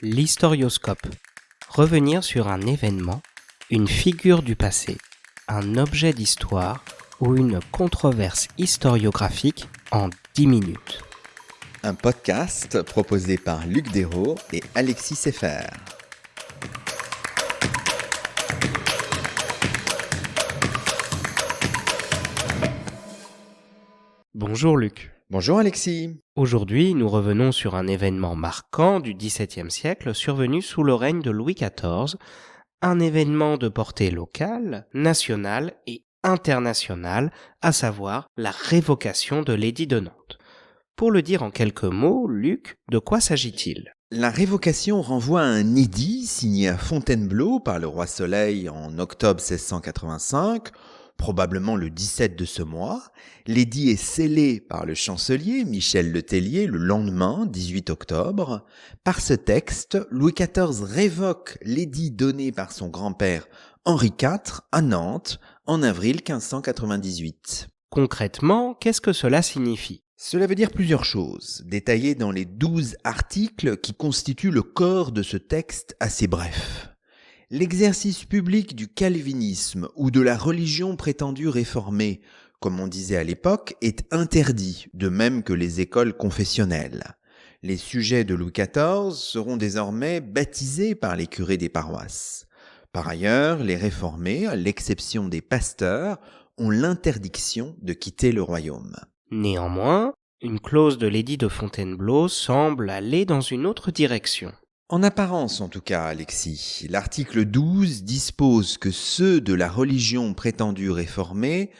L'historioscope. Revenir sur un événement, une figure du passé, un objet d'histoire ou une controverse historiographique en 10 minutes. Un podcast proposé par Luc Dérault et Alexis Seffer. Bonjour Luc. Bonjour Alexis. Aujourd'hui, nous revenons sur un événement marquant du XVIIe siècle survenu sous le règne de Louis XIV, un événement de portée locale, nationale et internationale, à savoir la révocation de l'édit de Nantes. Pour le dire en quelques mots, Luc, de quoi s'agit-il ? La révocation renvoie à un édit signé à Fontainebleau par le roi Soleil en octobre 1685, probablement le 17 de ce mois. L'édit est scellé par le chancelier Michel Le Tellier le lendemain, 18 octobre. Par ce texte, Louis XIV révoque l'édit donné par son grand-père Henri IV à Nantes en avril 1598. Concrètement, qu'est-ce que cela signifie ? Cela veut dire plusieurs choses, détaillées dans les 12 articles qui constituent le corps de ce texte assez bref. L'exercice public du calvinisme ou de la religion prétendue réformée, comme on disait à l'époque, est interdit, de même que les écoles confessionnelles. Les sujets de Louis XIV seront désormais baptisés par les curés des paroisses. Par ailleurs, les réformés, à l'exception des pasteurs, ont l'interdiction de quitter le royaume. Néanmoins, une clause de l'édit de Fontainebleau semble aller dans une autre direction. En apparence, en tout cas, Alexis, l'article 12 dispose que ceux de la religion prétendue réformée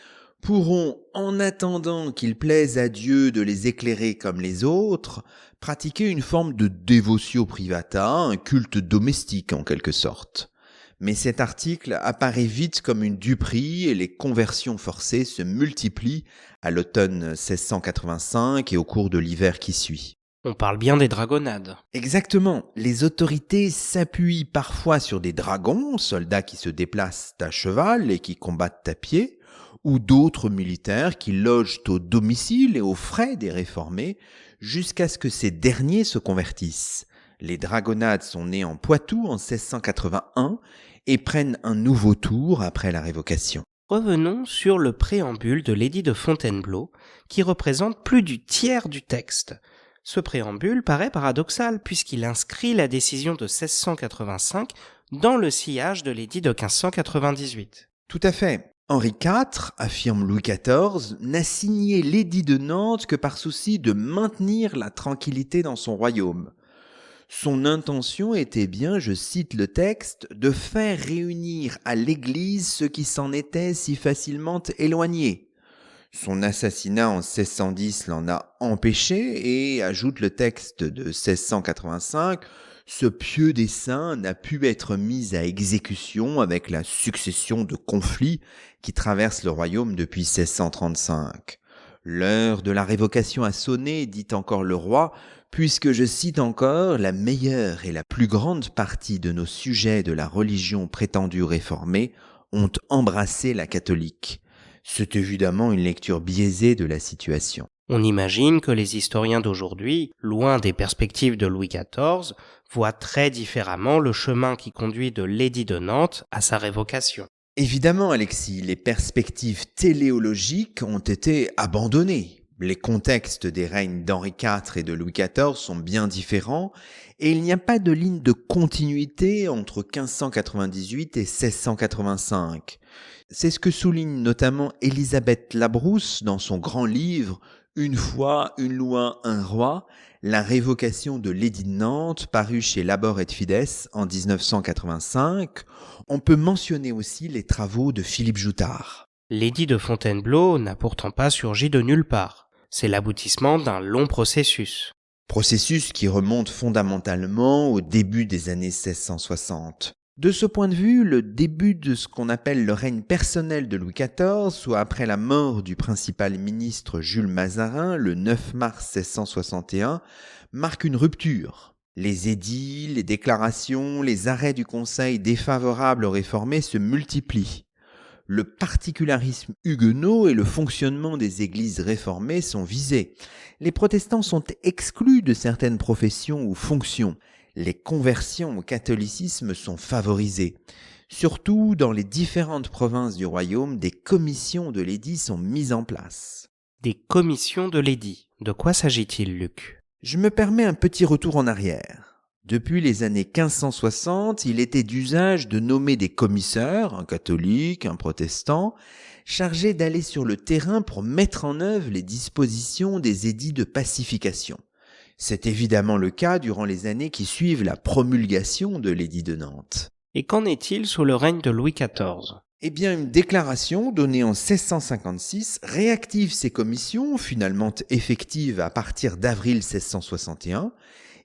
pourront, en attendant qu'il plaise à Dieu de les éclairer comme les autres, pratiquer une forme de devotio privata, un culte domestique en quelque sorte. Mais cet article apparaît vite comme une duperie et les conversions forcées se multiplient à l'automne 1685 et au cours de l'hiver qui suit. On parle bien des dragonnades. Exactement. Les autorités s'appuient parfois sur des dragons, soldats qui se déplacent à cheval et qui combattent à pied, ou d'autres militaires qui logent au domicile et aux frais des réformés, jusqu'à ce que ces derniers se convertissent. Les dragonnades sont nées en Poitou en 1681 et prennent un nouveau tour après la révocation. Revenons sur le préambule de l'édit de Fontainebleau, qui représente plus du tiers du texte. Ce préambule paraît paradoxal puisqu'il inscrit la décision de 1685 dans le sillage de l'édit de 1598. Tout à fait. Henri IV, affirme Louis XIV, n'a signé l'édit de Nantes que par souci de maintenir la tranquillité dans son royaume. Son intention était bien, je cite le texte, de faire réunir à l'Église ceux qui s'en étaient si facilement éloignés. Son assassinat en 1610 l'en a empêché et, ajoute le texte de 1685, ce pieux dessein n'a pu être mis à exécution avec la succession de conflits qui traversent le royaume depuis 1635. L'heure de la révocation a sonné, dit encore le roi, puisque, je cite encore, la meilleure et la plus grande partie de nos sujets de la religion prétendue réformée ont embrassé la catholique. C'est évidemment une lecture biaisée de la situation. On imagine que les historiens d'aujourd'hui, loin des perspectives de Louis XIV, voient très différemment le chemin qui conduit de l'édit de Nantes à sa révocation. Évidemment, Alexis, les perspectives téléologiques ont été abandonnées. Les contextes des règnes d'Henri IV et de Louis XIV sont bien différents et il n'y a pas de ligne de continuité entre 1598 et 1685. C'est ce que souligne notamment Élisabeth Labrousse dans son grand livre « Une foi, une loi, un roi », la révocation de l'édit de Nantes, paru chez Labor et Fides en 1985. On peut mentionner aussi les travaux de Philippe Joutard. L'édit de Fontainebleau n'a pourtant pas surgi de nulle part. C'est l'aboutissement d'un long processus. Processus qui remonte fondamentalement au début des années 1660. De ce point de vue, le début de ce qu'on appelle le règne personnel de Louis XIV, soit après la mort du principal ministre Jules Mazarin le 9 mars 1661, marque une rupture. Les édits, les déclarations, les arrêts du Conseil défavorables aux réformés se multiplient. Le particularisme huguenot et le fonctionnement des églises réformées sont visés. Les protestants sont exclus de certaines professions ou fonctions. Les conversions au catholicisme sont favorisées. Surtout dans les différentes provinces du royaume, des commissions de l'édit sont mises en place. Des commissions de l'édit. De quoi s'agit-il, Luc ? Je me permets un petit retour en arrière. Depuis les années 1560, il était d'usage de nommer des commissaires, un catholique, un protestant, chargés d'aller sur le terrain pour mettre en œuvre les dispositions des édits de pacification. C'est évidemment le cas durant les années qui suivent la promulgation de l'édit de Nantes. Et qu'en est-il sous le règne de Louis XIV ? Eh bien, une déclaration donnée en 1656 réactive ces commissions, finalement effectives à partir d'avril 1661.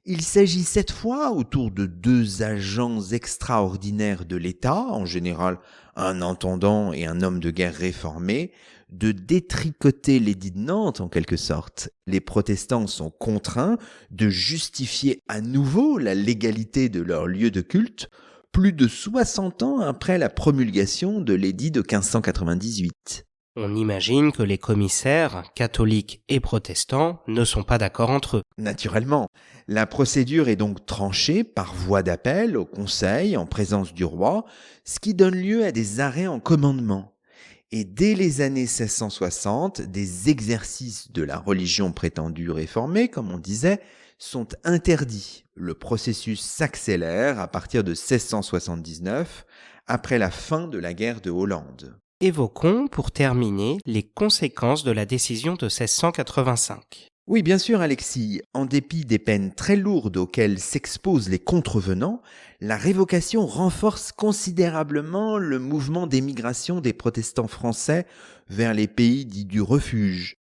Il s'agit cette fois, autour de 2 agents extraordinaires de l'État, en général un intendant et un homme de guerre réformé, de détricoter l'édit de Nantes en quelque sorte. Les protestants sont contraints de justifier à nouveau la légalité de leur lieu de culte, plus de 60 ans après la promulgation de l'édit de 1598. On imagine que les commissaires, catholiques et protestants, ne sont pas d'accord entre eux. Naturellement, la procédure est donc tranchée par voie d'appel au Conseil en présence du roi, ce qui donne lieu à des arrêts en commandement. Et dès les années 1660, des exercices de la religion prétendue réformée, comme on disait, sont interdits. Le processus s'accélère à partir de 1679, après la fin de la guerre de Hollande. Évoquons, pour terminer, les conséquences de la décision de 1685. Oui, bien sûr, Alexis. En dépit des peines très lourdes auxquelles s'exposent les contrevenants, la révocation renforce considérablement le mouvement d'émigration des protestants français vers les pays dits du refuge.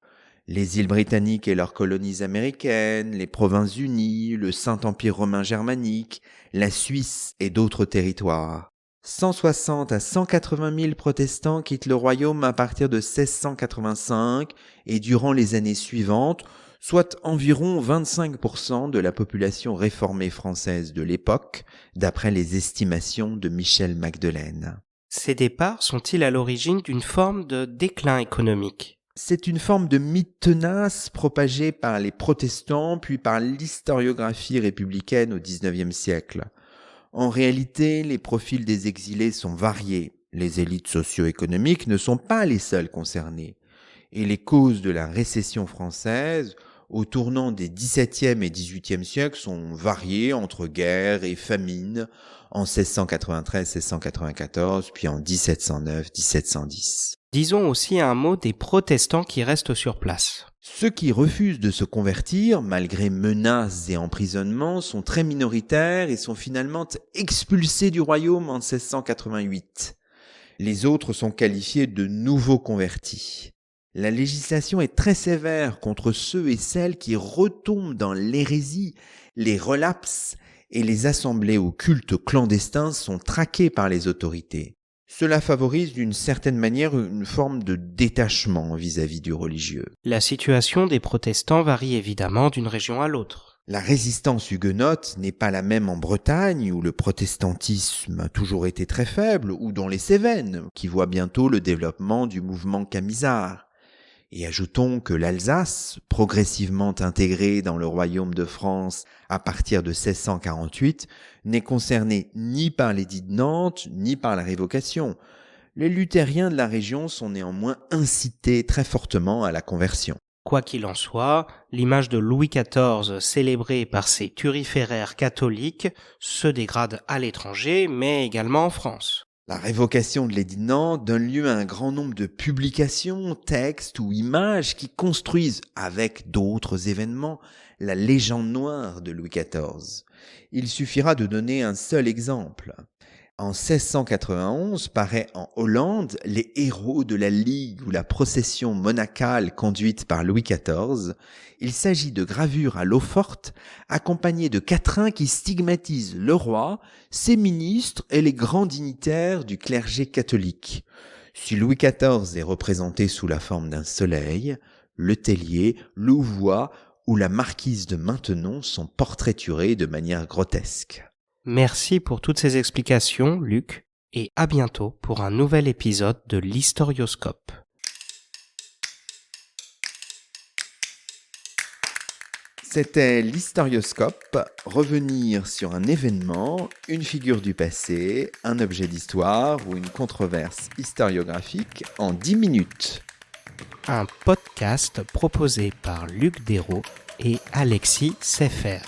Les îles britanniques et leurs colonies américaines, les Provinces-Unies, le Saint-Empire romain germanique, la Suisse et d'autres territoires. 160 à 180 000 protestants quittent le royaume à partir de 1685 et durant les années suivantes, soit environ 25% de la population réformée française de l'époque, d'après les estimations de Michel Magdelaine. Ces départs sont-ils à l'origine d'une forme de déclin économique ? C'est une forme de mythe tenace propagée par les protestants puis par l'historiographie républicaine au XIXe siècle. En réalité, les profils des exilés sont variés. Les élites socio-économiques ne sont pas les seules concernées. Et les causes de la récession française, au tournant des XVIIe et XVIIIe siècles, sont variées entre guerre et famine en 1693-1694, puis en 1709-1710. Disons aussi un mot des protestants qui restent sur place. Ceux qui refusent de se convertir, malgré menaces et emprisonnements, sont très minoritaires et sont finalement expulsés du royaume en 1688. Les autres sont qualifiés de nouveaux convertis. La législation est très sévère contre ceux et celles qui retombent dans l'hérésie, les relapses, et les assemblées au culte clandestin sont traquées par les autorités. Cela favorise d'une certaine manière une forme de détachement vis-à-vis du religieux. La situation des protestants varie évidemment d'une région à l'autre. La résistance huguenote n'est pas la même en Bretagne, où le protestantisme a toujours été très faible, ou dans les Cévennes, qui voit bientôt le développement du mouvement camisard. Et ajoutons que l'Alsace, progressivement intégrée dans le royaume de France à partir de 1648, n'est concernée ni par l'édit de Nantes, ni par la révocation. Les luthériens de la région sont néanmoins incités très fortement à la conversion. Quoi qu'il en soit, l'image de Louis XIV célébrée par ses turiféraires catholiques se dégrade à l'étranger, mais également en France. La révocation de l'édit de Nantes donne lieu à un grand nombre de publications, textes ou images qui construisent, avec d'autres événements, la légende noire de Louis XIV. Il suffira de donner un seul exemple. En 1691 paraît en Hollande Les héros de la Ligue ou la procession monacale conduite par Louis XIV. Il s'agit de gravures à l'eau forte accompagnées de quatrains qui stigmatisent le roi, ses ministres et les grands dignitaires du clergé catholique. Si Louis XIV est représenté sous la forme d'un soleil, le Tellier, Louvois ou la marquise de Maintenon sont portraiturés de manière grotesque. Merci pour toutes ces explications, Luc, et à bientôt pour un nouvel épisode de l'Historioscope. C'était l'Historioscope, revenir sur un événement, une figure du passé, un objet d'histoire ou une controverse historiographique en 10 minutes. Un podcast proposé par Luc Dérault et Alexis Sefer.